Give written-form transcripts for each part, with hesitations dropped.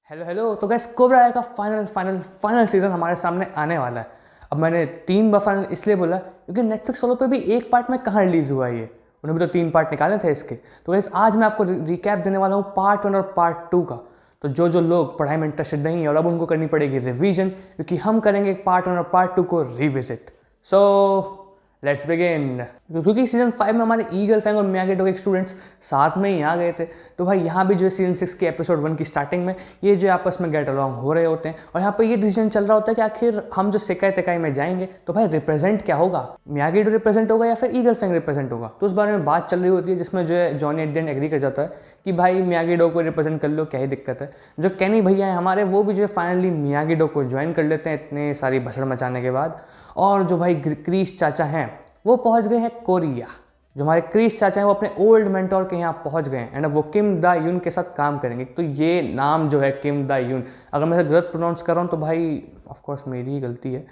Hello hello. तो gas cobra आई का final season हमारे सामने आने वाला है। अब मैंने 3 बार फाइनल इसलिए बोला क्योंकि नेटफ्लिक्स वालों पे भी एक पार्ट में कहाँ रिलीज़ हुआ है ये। उन्होंने भी तो 3 पार्ट निकाले थे इसके। तो गैस आज मैं आपको रिकैप देने वाला हूँ पार्ट 1 और पार्ट 2 का। तो जो लोग पढ़ाई में इंटरेस्टेड नहीं है और अब उनको करनी पड़ेगी रिवीजन, क्योंकि हम करेंगे पार्ट 1 और पार्ट 2 को रिविजिट। So let's begin. क्योंकि सीजन 5 में हमारे ईगल फैंग और मियागी डो के स्टूडेंट्स साथ में ही आ गए थे, तो भाई यहाँ भी जो है सीजन 6 के एपिसोड 1 की स्टार्टिंग में ये जो आपस में गेट अलॉन्ग हो रहे होते हैं और यहाँ पे ये डिसीजन चल रहा होता है कि आखिर हम जो सेकाई तेकाई में जाएंगे तो भाई रिप्रेजेंट क्या होगा, मियागी डो रिप्रेजेंट होगा या फिर ईगल फैंग रिप्रेजेंट होगा। तो उस बारे में बात चल रही होती है जिसमें जो है Johnny at the end agree कर जाता है कि भाई मियागी डो को रिप्रेजेंट कर लो, क्या ही दिक्कत है। जो कैनी भैया हैं हमारे वो भी जो है फाइनली मियागी डो को ज्वाइन कर लेते हैं इतने सारी भसड़ मचाने के बाद। और जो भाई क्रीस चाचा हैं वो पहुंच गए हैं कोरिया। जो हमारे क्रीस चाचा हैं वो अपने ओल्ड मेंटोर के यहाँ पहुंच गए हैं एंड अब वो किम दा यून के साथ काम करेंगे। तो ये नाम जो है किम दा यून, अगर मैं गलत प्रोनाउंस कर रहा हूँ तो भाई ऑफ कोर्स मेरी ही गलती है,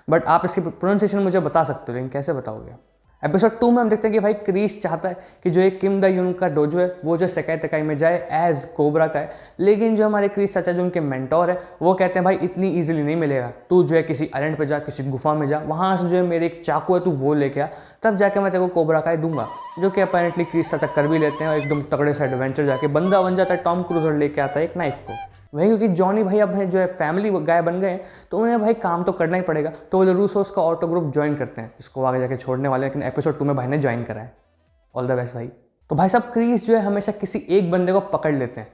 बट आप इसकी प्रोनाउंसिएशन मुझे बता सकते हो, लेकिन कैसे बताओगे। एपिसोड 2 में हम देखते हैं कि भाई क्रीस चाहता है कि जो एक किम दा यून का डोजो है वो जो सेकाई तेकाई में जाए एज कोबरा का है, लेकिन जो हमारे क्रीस चाचा जो उनके मेंटोर है वो कहते हैं भाई इतनी इजीली नहीं मिलेगा, तू जो है किसी आइलैंड पे जा, किसी गुफा में जा, वहाँ से जो है मेरे एक चाकू है तू वो लेके आ, तब जाके मैं तेरे को कोबरा का दूंगा। जो कि अपेरेंटली क्रीस चाचा कर भी लेते हैं और एकदम तगड़े से एडवेंचर जाके बंदा बन जाता है, टॉम क्रूजर लेके आता है एक नाइफ को। वही क्योंकि जॉनी भाई अब जो है फैमिली गाय बन गए हैं तो उन्हें भाई काम तो करना ही पड़ेगा, तो वो रूसोस का ऑटो ग्रुप ज्वाइन करते हैं जिसको आगे जाके छोड़ने वाले हैं, लेकिन एपिसोड 2 में भाई ने ज्वाइन करा है। ऑल द बेस्ट भाई। तो भाई साहब क्रीस जो है हमेशा किसी एक बंदे को पकड़ लेते हैं,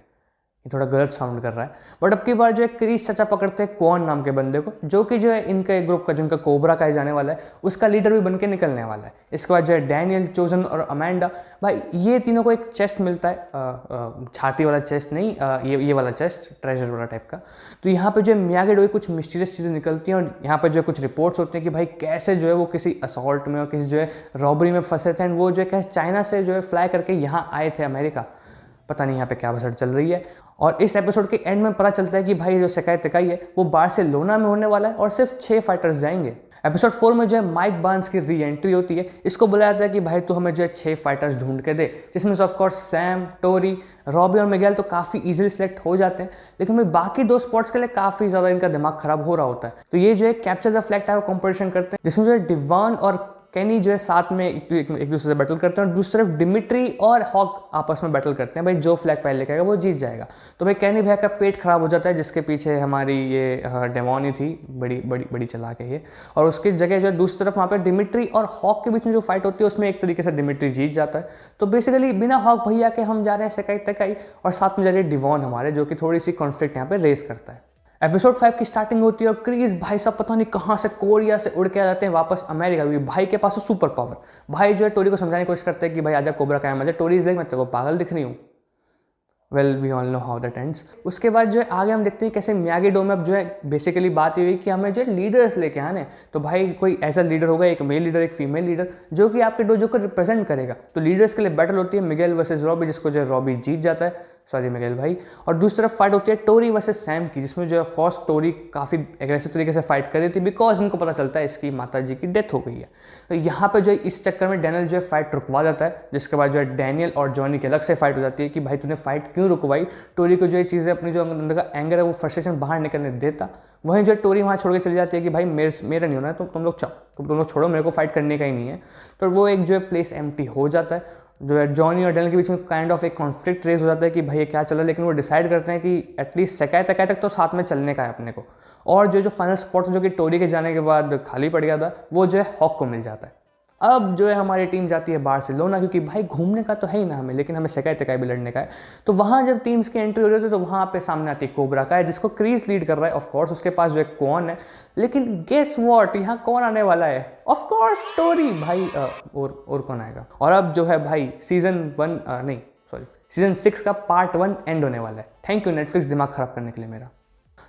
ये थोड़ा गलत साउंड कर रहा है, बट अब की बार जो है क्रीस चाचा पकड़ते हैं क्वान नाम के बंदे को, जो कि जो है इनके ग्रुप का जिनका कोबरा का जाने वाला है उसका लीडर भी बन के निकलने वाला है। इसके बाद जो है डैनियल, चोजन और अमेंडा, भाई ये तीनों को एक चेस्ट मिलता है, छाती वाला चेस्ट नहीं, ये वाला चेस्ट ट्रेजर वाला टाइप का। तो यहाँ पे जो है मियागी डो कुछ मिस्टीरियस चीज़ें निकलती हैं और यहाँ पे जो है कुछ रिपोर्ट्स होते हैं कि भाई कैसे जो है वो किसी असॉल्ट में और किसी जो है रॉबरी में फंसे थे एंड वो जो है कैसे चाइना से जो है फ्लाई करके यहाँ आए थे अमेरिका। पता नहीं यहाँ पे क्या बसड़ चल रही है। और इस एपिसोड के एंड में पता चलता है कि भाई जो सेकाई तेकाई है वो बार्सिलोना में होने वाला है और सिर्फ 6 फाइटर्स जाएंगे। एपिसोड 4 में जो है माइक बार्न्स की री एंट्री होती है। इसको बुलाया जाता है कि भाई तू हमें जो है 6 फाइटर्स ढूंढ के दे, जिसमें से ऑफकोर्स सैम, टोरी, रॉबी और मिगेल तो काफ़ी इजीली सिलेक्ट हो जाते हैं, लेकिन भाई बाकी 2 स्पॉट्स के लिए काफ़ी ज़्यादा इनका दिमाग खराब हो रहा होता है। तो ये जो है capture the flag type competition करते हैं जिसमें जो है डिवान और कैनी जो है साथ में एक दूसरे से बैटल करते हैं और दूसरी तरफ डिमिट्री और हॉक आपस में बैटल करते हैं, भाई जो फ्लैग पहले लेके आएगा वो जीत जाएगा। तो भाई कैनी भैया का पेट खराब हो जाता है, जिसके पीछे हमारी ये डेमोनी थी, बड़ी बड़ी बड़ी चालाक है ये, और उसकी जगह जो है दूसरी तरफ वहाँ पे डिमिट्री और हॉक के बीच में जो फाइट होती है उसमें एक तरीके से डिमिट्री जीत जाता है। तो बेसिकली बिना हॉक भैया के हम जा रहे हैं सेकाई तेकाई और साथ में जा रहे हैं डिवॉन हमारे, जो कि थोड़ी सी कॉन्फ्लिक्ट यहाँ पे रेस करता है। एपिसोड 5 की स्टार्टिंग होती है और क्रीस भाई साहब पता नहीं कहाँ से कोरिया से उड़ के आ जाते हैं वापस अमेरिका, क्योंकि भाई के पास है सुपर पावर। भाई जो है टोरी को समझाने की कोशिश करते हैं कि भाई आजा कोबरा का मजा। टोरी इज लाइक मैं तेरे को पागल दिख रही हूँ। Well we all know how that ends. उसके बाद जो है आगे हम देखते हैं कैसे मियागी डो में अब जो है बेसिकली बात ये हुई कि हमें जो है लीडर्स लेके आने। तो भाई कोई ऐसा लीडर होगा, एक मेल लीडर एक फीमेल लीडर, जो कि आपके डोजो को रिप्रेजेंट करेगा। तो लीडर्स के लिए बैटल होती है मिगेल वर्सेस रॉबी, जिसको जो है रॉबी जीत जाता है, सॉरी मिगेल भाई। और दूसरी तरफ फाइट होती है टोरी वर्सेस सैम की, जिसमें जो है ऑफकोर्स टोरी काफ़ी एग्रेसिव तरीके से फाइट कर रही थी बिकॉज उनको पता चलता है इसकी माता जी की डेथ हो गई है। तो यहाँ पे जो है इस चक्कर में डैनियल जो है फाइट रुकवा जाता है, जिसके बाद जो है डैनियल और जॉनी की अलग से फाइट हो जाती है कि भाई तूने फाइट क्यों रुकवाई। टोरी को जो ये चीज़ें अपनी जो अंदर का एंगर है वो फ्रस्ट्रेशन बाहर निकलने देता। वहीं जो टोरी वहाँ छोड़ के चली जाती है कि भाई मेरा नहीं होना है, तो तुम लोग छोड़ो, मेरे को फाइट करने का ही नहीं है। तो वो एक जो है प्लेस एम्प्टी हो जाता है। जो है जॉनी और डैनियल के बीच में काइंड ऑफ एक कॉन्फ्लिक्ट रेज हो जाता है कि भाई ये क्या चल रहा है, लेकिन वो डिसाइड करते हैं कि एटलीस्ट सेकाई तेकाई तक तो साथ में चलने का है अपने को। और जो फाइनल स्पॉट जो कि टोरी के जाने के बाद खाली पड़ गया था वो जो है हॉक को मिल जाता है। अब जो है हमारी टीम जाती है बार्सिलोना, क्योंकि भाई घूमने का तो है ही ना हमें, लेकिन हमें सेकाई तेकाई भी लड़ने का है। तो वहाँ जब टीम्स की एंट्री हो रही है तो वहाँ पे सामने आती है कोबरा का है, जिसको क्रीस लीड कर रहा है। ऑफकोर्स उसके पास जो है कौन है, लेकिन गेस व्हाट, यहाँ कौन आने वाला है? ऑफकोर्स टोरी भाई। और कौन आएगा? और अब जो है भाई सीजन 6 का पार्ट 1 एंड होने वाला है। थैंक यू नेटफ्लिक्स दिमाग खराब करने के लिए मेरा।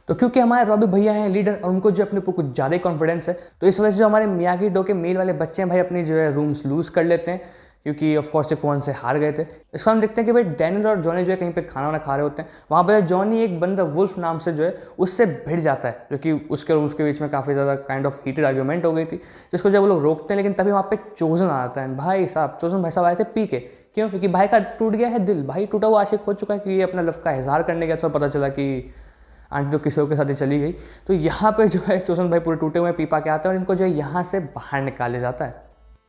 तो क्योंकि हमारे रॉबी भैया हैं लीडर और उनको जो अपने ऊपर कुछ ज़्यादा ही कॉन्फिडेंस है, तो इस वजह से जो हमारे मियागी डो के मेल वाले बच्चे हैं भाई अपनी जो है रूम्स लूज कर लेते हैं, क्योंकि ऑफकोर्स ये कौन से हार गए थे। इसको हम देखते हैं कि भाई डैनियल और जॉनी जो है कहीं पे खाना वाना खा रहे होते हैं। वहाँ पर जॉनी एक बंदा वुल्फ नाम से जो है उससे भिड़ जाता है, जो कि उसके और वुल्फ के बीच में काफ़ी ज़्यादा काइंड ऑफ हीटेड आर्ग्यूमेंट हो गई थी, जिसको जब वो लोग रोकते हैं। लेकिन तभी वहाँ पे चोजन आ जाता है। चोजन भाई साहब आए थे पी के। क्यों? क्योंकि भाई का टूट गया है दिल, भाई टूटा हुआ आशिक हो चुका है कि ये अपना लव का इजहार करने गया था, पता चला कि आंटी तो किसी और के साथ ही चली गई। तो यहाँ पे जो है चोसन भाई पूरे टूटे हुए पीपा के आते हैं और इनको जो है यहाँ से बाहर निकाले जाता है।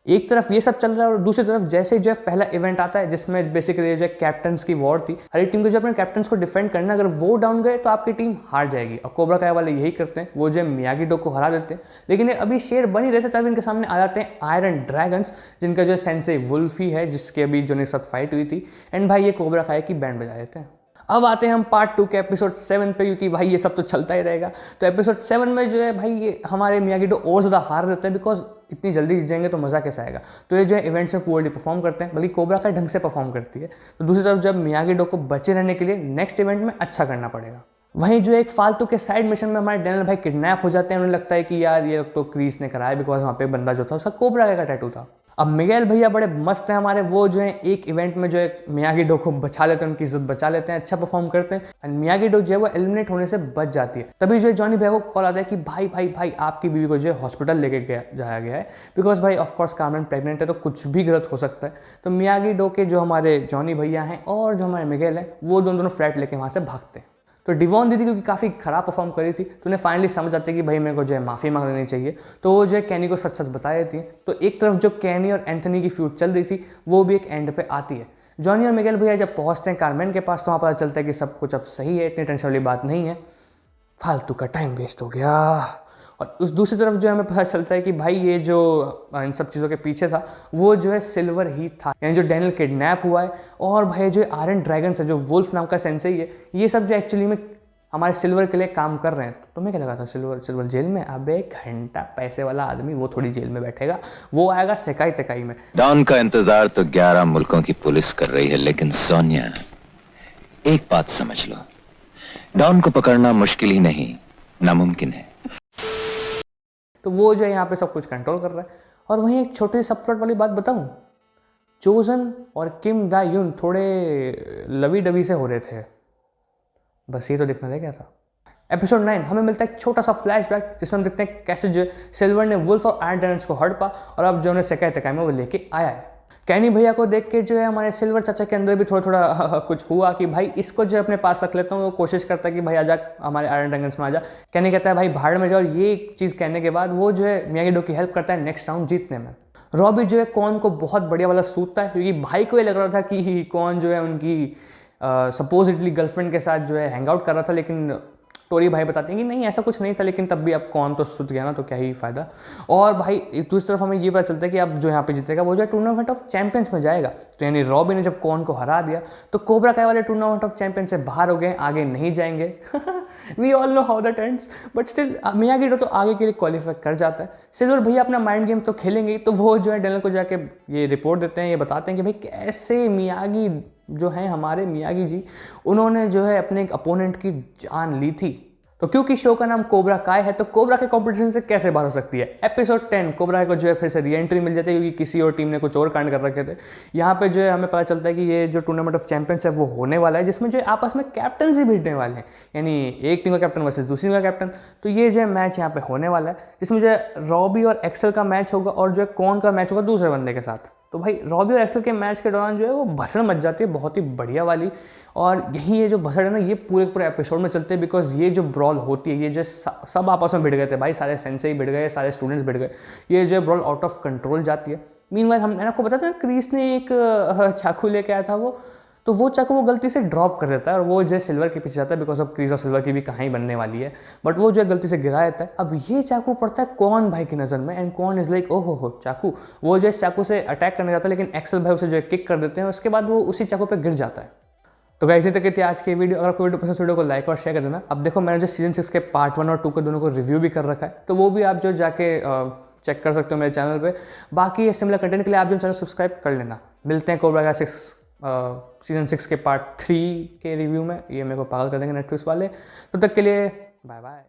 एक तरफ ये सब चल रहा है और दूसरी तरफ जैसे ही जो है पहला इवेंट आता है जिसमें बेसिकली जो है कैप्टन्स की वॉर थी। हर एक टीम को जो अपने कैप्टन्स को डिफेंड करना, अगर वो डाउन गए तो आपकी टीम हार जाएगी। और कोबरा काय वाले यही करते हैं, वो जो है मियागी डो को हरा देते हैं। लेकिन ये अभी शेर बन ही रहे थे तब इनके सामने आ जाते हैं आयरन ड्रैगन्स, जिनका जो है सेंसे वुल्फी है, जिसके अभी जो साथ फाइट हुई थी। एंड भाई ये कोबरा काय की बैंड बजा देते हैं। अब आते हैं हम पार्ट 2 के एपिसोड 7 पे, क्योंकि भाई ये सब तो चलता ही रहेगा। तो एपिसोड 7 में जो है भाई ये हमारे मियागी डो और ज़्यादा हार देते हैं, बिकॉज इतनी जल्दी जीत जाएंगे तो मज़ा कैसे आएगा। तो ये जो है इवेंट्स में पुअरली परफॉर्म करते हैं, बल्कि कोबरा का ढंग से परफॉर्म करती है। तो दूसरी तरफ जब मियागी डो को बचे रहने के लिए नेक्स्ट इवेंट में अच्छा करना पड़ेगा। वहीं जो एक फालतू के साइड मिशन में हमारे डैनियल भाई किडनैप हो जाते हैं। उन्हें लगता है कि यार ये तो क्रीस ने कराया, बिकॉज वहाँ पे बंदा जो था उसका कोबरा का टैटू था। अब मिगेल भैया बड़े मस्त हैं हमारे, वो जो है एक इवेंट में जो है मियागी डो को बचा लेते हैं, उनकी इज्जत बचा लेते हैं, अच्छा परफॉर्म करते हैं। एंड मियागी डो जो है वो एलिमिनेट होने से बच जाती है। तभी जो है जॉनी भैया को कॉल आता है कि भाई भाई भाई आपकी बीवी को जो है हॉस्पिटल लेके जाया गया है, बिकॉज भाई ऑफकोर्स कार्मेन प्रेग्नेंट है तो कुछ भी गलत हो सकता है। तो मियागी डो के जो हमारे जॉनी भैया हैं और जो हमारे मिगेल हैं वो दोनों फ्लैट लेके वहाँ से भागते हैं। तो डिवॉन दीदी क्योंकि काफ़ी ख़राब परफॉर्म करी थी तो उन्हें फाइनली समझ आती है कि भाई मेरे को जो है माफ़ी मांग लेनी चाहिए। तो वो जो है कैनी को सच सच बता देती है। तो एक तरफ जो कैनी और एंथनी की फ्यूड चल रही थी वो भी एक एंड पे आती है। जॉनी और मिगेल भैया जब पहुंचते हैं कार्मेन के पास तो वहाँ पता चलता है कि सब कुछ अब सही है, इतनी टेंशन वाली बात नहीं है, फालतू का टाइम वेस्ट हो गया। और उस दूसरी तरफ जो हमें पता चलता है कि भाई ये जो इन सब चीज़ों के पीछे था वो जो है सिल्वर ही था, यानी जो डैनियल किडनैप हुआ है और भाई जो आयरन ड्रैगन्स है, जो वुल्फ नाम का सेंसेई है, ये सब जो एक्चुअली में हमारे सिल्वर के लिए काम कर रहे हैं। तो तुम्हें क्या लगा था सिल्वर जेल में? अबे घंटा पैसे वाला आदमी वो थोड़ी जेल में बैठेगा, वो आएगा सेकाई तेकाई में। डॉन का इंतजार तो 11 मुल्कों की पुलिस कर रही है, लेकिन सोनिया एक बात समझ लो, डॉन को पकड़ना मुश्किल ही नहीं नामुमकिन है। तो वो जो है यहाँ पे सब कुछ कंट्रोल कर रहा है। और वहीं एक छोटी सी सबप्लॉट वाली बात बताऊं, चोजन और किम दा यून थोड़े लवी डवी से हो रहे थे, बस ये तो देखना रह गया था। एपिसोड 9 हमें मिलता है एक छोटा सा फ्लैशबैक जिसमें हम देखते हैं कैसे जो सिल्वर ने वुल्फ और आयरन ड्रैगन्स को हड़पा और अब जो उन्हें सेकाई तेकाई में वो लेके आया है। कैनी भैया को देख के जो है हमारे सिल्वर चाचा के अंदर भी थोड़ा थोड़ा कुछ हुआ कि भाई इसको जो है अपने पास रख लेता हूँ। वो कोशिश करता है कि भाई आजा हमारे आयरन ड्रैगन्स में आजा। कैनी कहता है भाई भाड़ में जाओ। ये चीज़ कहने के बाद वो जो है मियागी डो की हेल्प करता है नेक्स्ट राउंड जीतने में। रॉबी जो है कॉन को बहुत बढ़िया वाला सूतता है, क्योंकि भाई को ये लग रहा था कि कॉन जो है उनकी सपोजिटली गर्लफ्रेंड के साथ जो है हैंग आउट कर रहा था, लेकिन टोरी भाई बताते हैं कि नहीं ऐसा कुछ नहीं था, लेकिन तब भी अब कौन तो सुत गया ना, तो क्या ही फ़ायदा। और भाई दूसरी तरफ हमें ये पता चलता है कि अब जो यहाँ पे जीतेगा वो जो है टूर्नामेंट ऑफ चैंपियंस में जाएगा। तो यानी रॉबी ने जब कौन को हरा दिया तो कोबरा काय वाले टूर्नामेंट ऑफ चैंपियन से बाहर हो गए, आगे नहीं जाएंगे। We all know how that ends, but still Miyagi do तो आगे के लिए क्वालिफाई कर जाता है। सिल्वर भैया अपना माइंड गेम तो खेलेंगे, तो वो जो है डैनियल को जाके ये रिपोर्ट देते हैं, ये बताते हैं कि भाई कैसे मियागी जो है हमारे मियागी जी, उन्होंने जो है अपने एक अपोनेंट की जान ली थी। तो क्योंकि शो का नाम कोबरा काय है तो कोबरा के कंपटीशन से कैसे बाहर हो सकती है। एपिसोड 10 कोबरा को जो है फिर से री एंट्री मिल जाती है, क्योंकि किसी और टीम ने कुछ और कांड कर रखे थे। यहाँ पे जो है हमें पता चलता है कि ये जो टूर्नामेंट ऑफ चैंपियंस है वो होने वाला है, जिसमें जो आपस में कैप्टन ही भिड़ने वाले हैं, यानी एक टीम का कैप्टन वर्सेस दूसरी टीम का कैप्टन। तो ये जो है मैच यहाँ पे होने वाला है, जिसमें जो है रॉबी और एक्सेल का मैच होगा और जो है कौन का मैच होगा दूसरे बंदे के साथ। तो भाई रॉबी और एक्सेल के मैच के दौरान जो है वो भसड़ मच जाती है, बहुत ही बढ़िया वाली। और यही ये जो भसड़ है ना, ये पूरे एपिसोड में चलते हैं, बिकॉज ये जो ब्रॉल होती है, ये जो सब आपस में भिड़ गए थे भाई, सारे सेंसेई भिड़ गए, सारे स्टूडेंट्स भिड़ गए, ये जो ब्रॉल आउट ऑफ कंट्रोल जाती है। मीनवाइल मैंने आपको बताया था क्रीस ने एक चाकू लेके आया था वो चाकू वो गलती से ड्रॉप कर देता है और वो जो है सिल्वर के पीछे जाता है, बिकॉज ऑफ क्रीज और सिल्वर की भी कहानी बनने वाली है, बट वो जो है गलती से गिरा देता है। अब ये चाकू पड़ता है कौन भाई की नज़र में, एंड कौन इज लाइक ओहो हो चाकू। वो जो है चाकू से अटैक करने जाता है, लेकिन एक्सेल भाई उसे जो है किक कर देते हैं, उसके बाद वो उसी चाकू पर गिर जाता है। तो इसी तक थी आज की वीडियो। अगर कोई वीडियो पसंद, वीडियो को लाइक और शेयर कर देना। अब देखो मैंने जो सीजन 6 के पार्ट 1 और 2 के दोनों को रिव्यू भी कर रखा है, तो वो भी आप जो जाके चेक कर सकते हो मेरे चैनल पे। बाकी सिमिलर कंटेंट के लिए आप जो चैनल सब्सक्राइब कर लेना। मिलते हैं कोबरा का सीजन 6 के पार्ट 3 के रिव्यू में। ये मेरे को पागल कर देंगे नेटफ्लिक्स वाले। तब तक के लिए बाय बाय।